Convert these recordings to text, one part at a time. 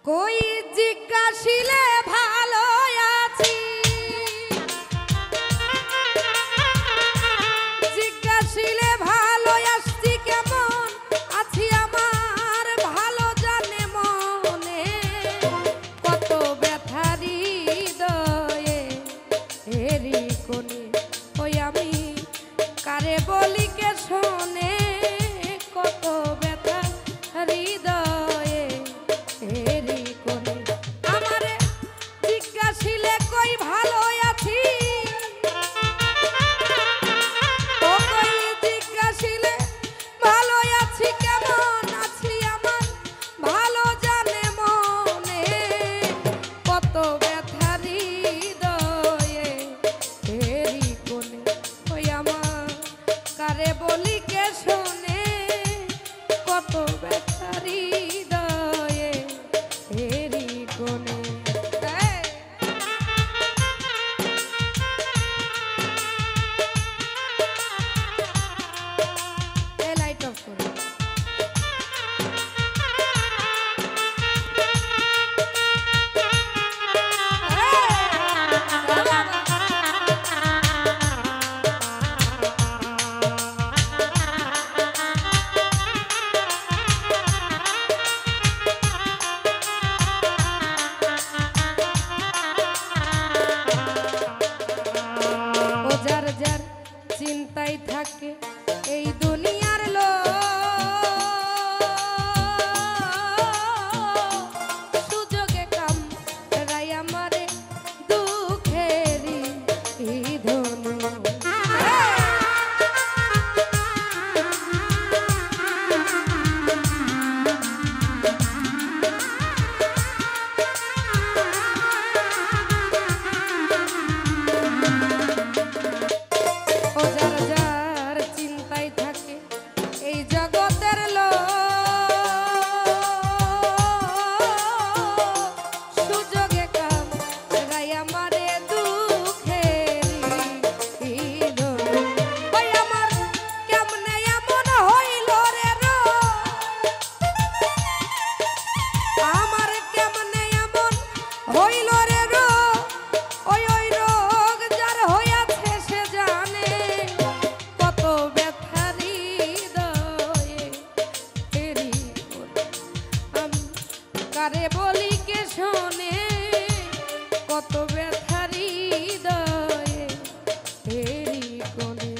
কই জিজ্ঞাসিলে ভালো আছি, জিজ্ঞাসিলে ভালো আছি কেমন আছি আমার ভালো জানে মনে, কত ব্যথারি হৃদয়ে এরি কোণে ওই আমি কারে বলি কে শোনে, কত ব্যথা হৃদয়ে এরি কোণে আমারে জিজ্ঞাসিলে কই ভালো আছি, ও কই জিজ্ঞাসিলে ভালো আছি কেমন আছি আমার ভালো জানে মনে, কত ব্যথা হৃদয়ে এরি কোণে ওই আমার কারে বলি কে শোনে, কত ব্যথা হৃদয়ে এরি কোণে। এই লাইট অফ করে যার যার চিন্তায় থাকে এই দুনিয়ার লোক, সুযোগে কাম রাই আমারে দুঃখেরই ধনু। কারে বলি কে শোনে, কত ব্যথা হৃদয়ে এরি কোণে।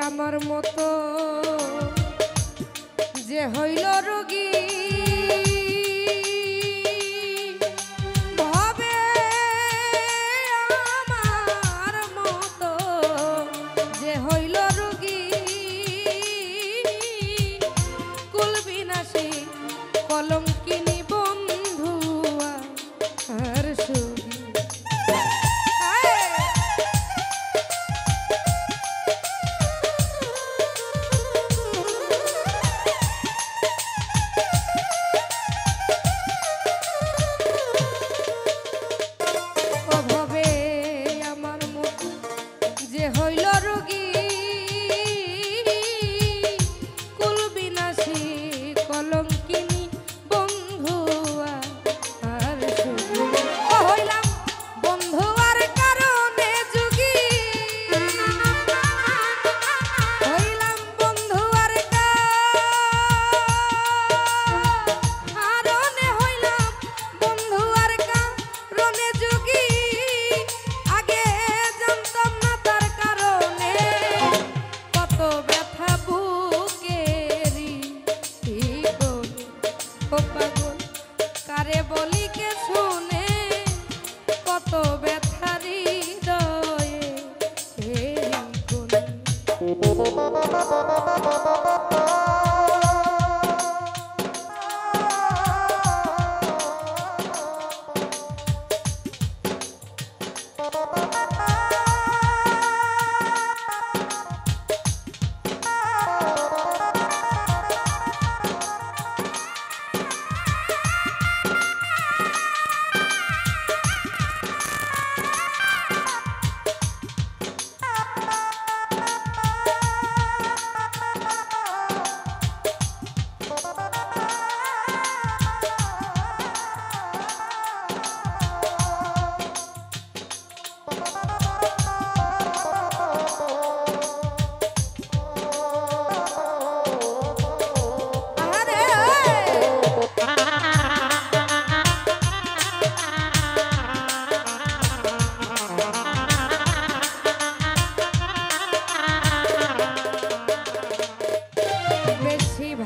আমার মতো যে হইল রোগী, ভাবে আমার মতো যে হইল রোগী, কুলবিনাশী কলঙ্কিনী বন্ধু আর সুখী।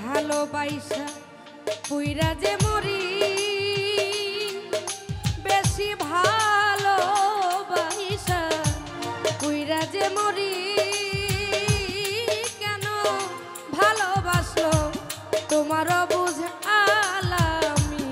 ভালোবাসা পুইরা যে মরি, বেশি ভালোবাসা পুইরা যে মরি, কেন ভালোবাসলো তোমারও বুঝ আলামি